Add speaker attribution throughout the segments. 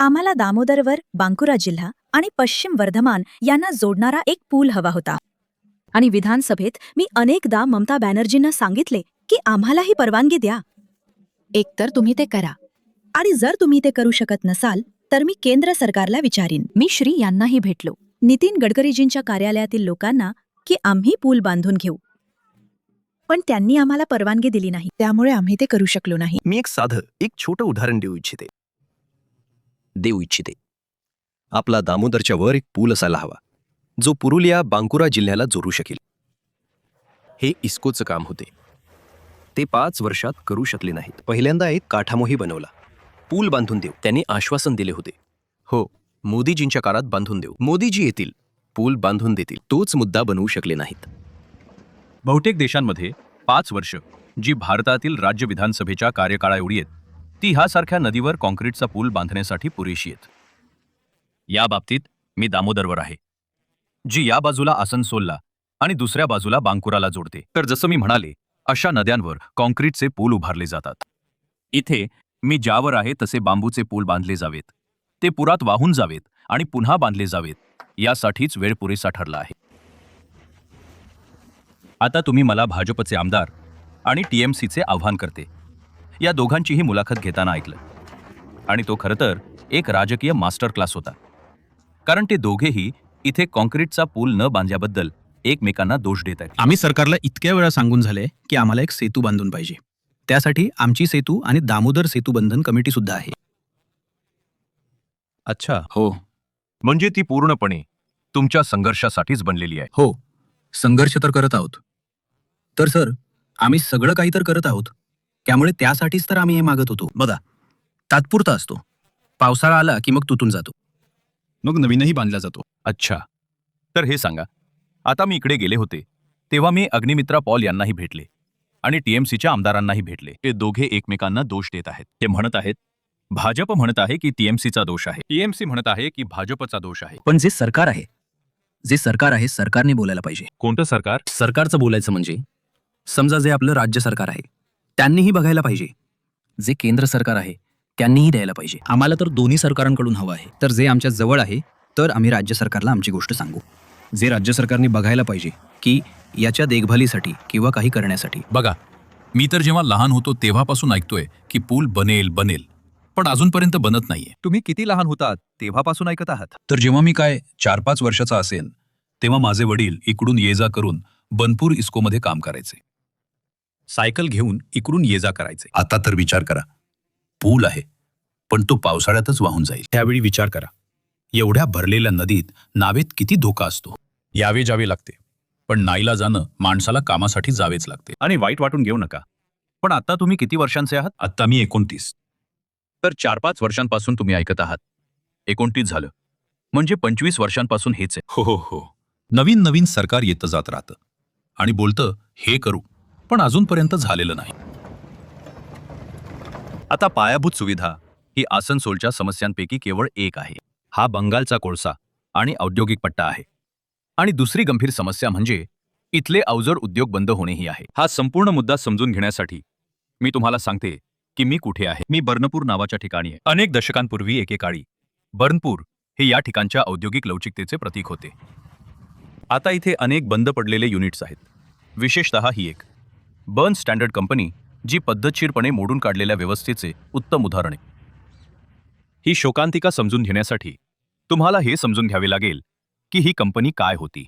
Speaker 1: आम्हाला दामोदरवर बांकुरा जिल्हा आणि पश्चिम वर्धमान यांना जोडणारा एक पूल हवा होता. आणि विधानसभेत मी अनेकदा ममता बॅनर्जींना सांगितले की आम्हालाही परवानगी द्या. एकतर तुम्ही ते करा, आणि जर तुम्ही ते करू शकत नसाल तर मी केंद्र सरकारला विचारीन. मी श्री यांनाही भेटलो, नितीन गडकरीजींच्या कार्यालयातील लोकांना, की आम्ही पूल बांधून घेऊ. पण त्यांनी आम्हाला परवानगी दिली नाही, त्यामुळे आम्ही ते करू शकलो नाही.
Speaker 2: मी एक छोटं उदाहरण देऊ इच्छिते. आपला दामोदरच्या वर एक पूल असायला हवा, जो पुरुलिया बांकुरा जिल्ह्याला जोडू शकेल. हे इस्कोचं काम होते. ते 5 वर्षात करू शकले नाहीत. पहिल्यांदा एक काठामोही बनवला. पूल बांधून देऊ, त्यांनी आश्वासन दिले होते. हो, मोदीजींच्या काळात बांधून देऊ. मोदीजी येतील, पूल बांधून देतील. तोच मुद्दा बनवू शकले नाहीत.
Speaker 3: बहुतेक देशांमध्ये 5 वर्ष, जी भारतातील राज्य विधानसभेच्या कार्यकाळाएवढी आहेत, ती ह्यासारख्या नदीवर कॉन्क्रीटचा पूल बांधण्यासाठी पुरेशी आहेत. या बाबतीत मी दामोदरवर आहे, जी या बाजूला आसनसोलला आणि दुसऱ्या बाजूला बांकुराला जोडते. तर जसं मी म्हणाले, अशा नद्यांवर कॉन्क्रीटचे पूल उभारले जातात. इथे मी ज्यावर आहे तसे बांबूचे पूल बांधले जावेत, ते पुरात वाहून जावेत आणि पुन्हा बांधले जावेत, यासाठीच वेळ पुरेसा ठरला आहे. आता तुम्ही मला भाजपचे आमदार आणि टीएमसीचे आव्हान करते, या दोघांचीही मुलाखत घेताना ऐकलं. आणि तो खरं तर एक राजकीय मास्टर क्लास होता, कारण ते दोघेही इथे कॉन्क्रीटचा पूल न बांधल्याबद्दल एकमेकांना दोष देत आहेत.
Speaker 4: आम्ही सरकारला इतक्या वेळा सांगून झाले की आम्हाला एक सेतू बांधून पाहिजे. त्यासाठी आमची सेतू आणि दामोदर सेतू बंधन कमिटी सुद्धा आहे.
Speaker 3: अच्छा,
Speaker 4: हो
Speaker 3: म्हणजे ती पूर्णपणे तुमच्या संघर्षासाठीच बनलेली आहे.
Speaker 4: हो, संघर्ष तर करत आहोत. तर सर, आम्ही सगळं काही तर करत आहोत, त्यामुळे त्यासाठीच तर आम्ही हे मागत होतो. बघा, तात्पुरता असतो. पावसाळा आला की मग तुटून जातो, मग नवीनही बांधला जातो.
Speaker 3: अच्छा, तर हे सांगा, आता मी इकडे गेले होते तेव्हा मी अग्निमित्रा पॉल यांनाही भेटले आणि टीएमसीच्या आमदारांनाही भेटले. ते दोघे एकमेकांना दोष देत आहेत. ते म्हणत आहेत, भाजप म्हणत आहे की टीएमसीचा दोष आहे, टीएमसी म्हणत आहे की भाजपचा दोष आहे.
Speaker 4: पण जे सरकार आहे सरकारने बोलायला पाहिजे.
Speaker 3: कोणतं सरकार?
Speaker 4: सरकारचं बोलायचं म्हणजे समजा जे आपलं राज्य सरकार आहे त्यांनीही बघायला पाहिजे, जे केंद्र सरकार आहे त्यांनीही द्यायला पाहिजे. आम्हाला तर दोन्ही सरकारांकडून हवं आहे. तर जे आमच्या जवळ आहे तर आम्ही राज्य सरकारला आमची गोष्ट सांगू. जे राज्य सरकारने बघायला पाहिजे की याच्या देखभालीसाठी किंवा काही करण्यासाठी.
Speaker 5: बघा, मी तर जेव्हा लहान होतो तेव्हापासून ऐकतोय की पूल बनेल, पण अजूनपर्यंत बनत नाहीये.
Speaker 3: तुम्ही किती लहान होतात तेव्हापासून ऐकत आहात?
Speaker 5: तर जेव्हा मी 4-5 वर्षाचा असेन तेव्हा माझे वडील इकडून ये जा करून बनपूर इस्कोमध्ये काम करायचे. सायकल घेऊन इकडून ये जा करायचे. आता तर विचार करा, पूल आहे पण तो पावसाळ्यातच वाहून जाईल. त्यावेळी विचार करा, एवढ्या भरलेल्या नदीत नावेत किती धोका असतो. यावे जावे लागते, पण नाईलाजानं माणसाला कामासाठी जावेच लागते.
Speaker 3: आणि वाईट वाटून घेऊ नका, पण आता तुम्ही किती वर्षांचे आहात?
Speaker 5: आता मी 29.
Speaker 3: तर 4-5 वर्षांपासून तुम्ही ऐकत आहात. 29 झालं म्हणजे 25 वर्षांपासून हेच आहे.
Speaker 5: हो, नवीन नवीन सरकार येतं जात राहतं आणि बोलतं हे करू, पण अजूनपर्यंत झालेलं नाही.
Speaker 3: आता पायाभूत सुविधा ही आसनसोलच्या समस्यांपैकी केवळ एक आहे. हा बंगालचा कोळसा आणि औद्योगिक पट्टा आहे. आणि दुसरी गंभीर समस्या म्हणजे इथले अवजड उद्योग बंद होणेही आहे. हा संपूर्ण मुद्दा समजून घेण्यासाठी मी तुम्हाला सांगते की मी कुठे आहे. मी बर्नपूर नावाच्या ठिकाणी आहे. अनेक दशकांपूर्वी एकेकाळी बर्नपूर हे या ठिकाणच्या औद्योगिक लवचिकतेचे प्रतीक होते. आता इथे अनेक बंद पडलेले युनिट्स आहेत. विशेषतः ही एक बर्न स्टँडर्ड कंपनी, जी पद्धतशीरपणे मोडून काढलेल्या व्यवस्थेचे उत्तम उदाहरण आहे. ही शोकांतिका समजून घेण्यासाठी तुम्हाला हे समजून घ्यावे लागेल की ही कंपनी काय होती.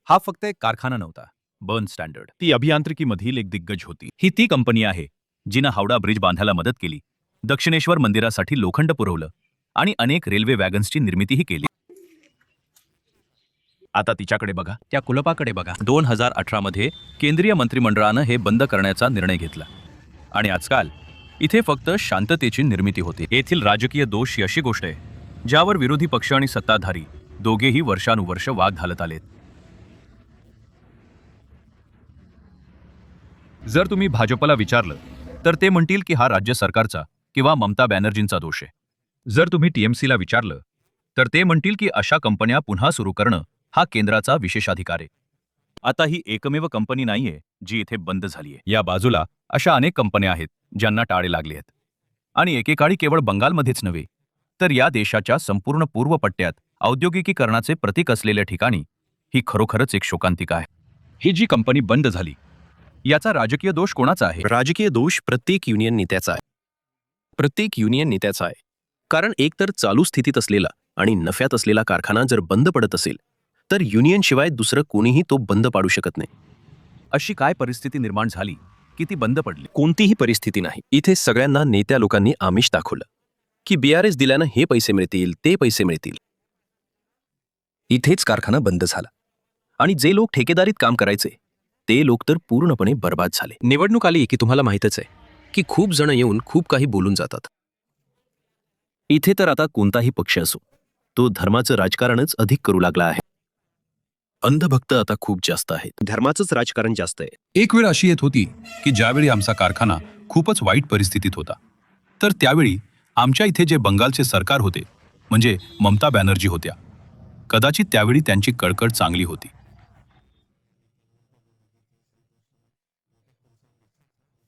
Speaker 3: हा फक्त एक कारखाना नव्हता. बर्न स्टँडर्ड ती अभियांत्रिकीमधील एक दिग्गज होती. ही ती कंपनी आहे जिनं हावडा ब्रिज बांधायला मदत केली, दक्षिणेश्वर मंदिरासाठी लोखंड पुरवलं आणि अनेक रेल्वे वॅगन्सची निर्मितीही केली. आता तिच्याकडे बघा, त्या कुलपाकडे बघा. 2018 मध्ये केंद्रीय मंत्रिमंडळानं हे बंद करण्याचा निर्णय घेतला आणि आजकाल इथे फक्त शांततेची निर्मिती होते. येथील राजकीय दोष ही अशी गोष्ट आहे ज्यावर विरोधी पक्ष आणि सत्ताधारी दोघेही वर्षानुवर्ष वाद घालत आलेत. जर तुम्ही भाजपला विचारलं तर ते म्हणतील की हा राज्य सरकारचा किंवा ममता बॅनर्जींचा दोष आहे. जर तुम्ही टीएमसीला विचारलं तर ते म्हणतील की अशा कंपन्या पुन्हा सुरू करणं हा केंद्राचा विशेषाधिकार आहे. आता ही एकमेव कंपनी नाहीये जी इथे बंद झालीये. या बाजूला अशा अनेक कंपन्या आहेत ज्यांना टाळे लागले आहेत. आणि एकेकाळी केवळ बंगालमध्येच नव्हे तर या देशाच्या संपूर्ण पूर्व पट्ट्यात औद्योगिकीकरणाचे प्रतीक असलेल्या ठिकाणी ही खरोखरच एक शोकांतिका आहे. ही जी कंपनी बंद झाली याचा राजकीय दोष कोणाचा आहे?
Speaker 2: राजकीय दोष प्रत्येक युनियन नेत्याचा आहे. प्रत्येक युनियन नेत्याचा आहे. कारण एकतर चालू स्थितीत असलेला आणि नफ्यात असलेला कारखाना जर बंद पडत असेल तर युनियनशिवाय दुसरं कोणीही तो बंद पाडू शकत नाही.
Speaker 3: अशी काय परिस्थिती निर्माण झाली की ती बंद पडली?
Speaker 2: कोणतीही परिस्थिती नाही. इथे सगळ्यांना नेत्या लोकांनी आमिष दाखवलं की BRS दिल्यानं हे पैसे मिळतील, ते पैसे मिळतील. इथेच कारखाना बंद झाला आणि जे लोक ठेकेदारीत काम करायचे ते लोक तर पूर्णपणे बर्बाद झाले. निवडणूक आली की तुम्हाला माहीतच आहे की खूप जण येऊन खूप काही बोलून जातात. इथे तर आता कोणताही पक्ष असो तो धर्माचं राजकारणच अधिक करू लागला आहे. अंधभक्त आता खूप जास्त आहेत. धर्माचंच राजकारण जास्त आहे.
Speaker 5: एक वेळ अशी येत होती की ज्यावेळी आमचा कारखाना खूपच वाईट परिस्थितीत होता तर त्यावेळी आमच्या इथे जे बंगालचे सरकार होते म्हणजे ममता बॅनर्जी होत्या, कदाचित त्यावेळी त्यांची कळकळ चांगली होती.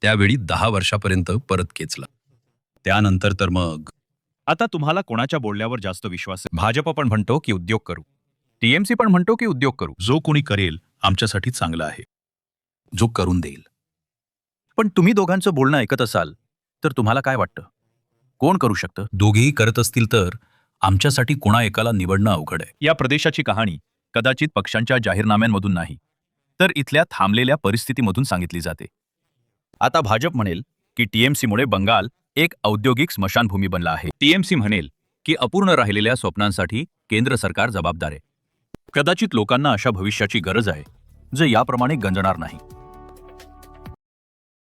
Speaker 5: त्यावेळी 10 वर्षापर्यंत परत खेचला. त्यानंतर तर मग
Speaker 3: आता तुम्हाला कोणाच्या बोलण्यावर जास्त विश्वास आहे? भाजप पण म्हणतो की उद्योग करू, TMC पण म्हणतो की उद्योग करू.
Speaker 5: जो कोणी करेल आमच्यासाठी चांगलं आहे, जो करून देईल.
Speaker 3: पण तुम्ही दोघांचं बोलणं ऐकत असाल तर तुम्हाला काय वाटतं, कोण करू शकतं?
Speaker 5: दोघेही करत असतील तर आमच्यासाठी कोणा एकाला निवडणं अवघड आहे.
Speaker 3: या प्रदेशाची कहाणी कदाचित पक्षांच्या जाहीरनाम्यांमधून नाही तर इथल्या थांबलेल्या परिस्थितीमधून सांगितली जाते. आता भाजप म्हणेल की TMCमुळे बंगाल एक औद्योगिक स्मशानभूमी बनला आहे. TMC म्हणेल की अपूर्ण राहिलेल्या स्वप्नांसाठी केंद्र सरकार जबाबदार आहे. कदाचित लोकांना अशा भविष्याची गरज आहे जे याप्रमाणे गंजणार नाही.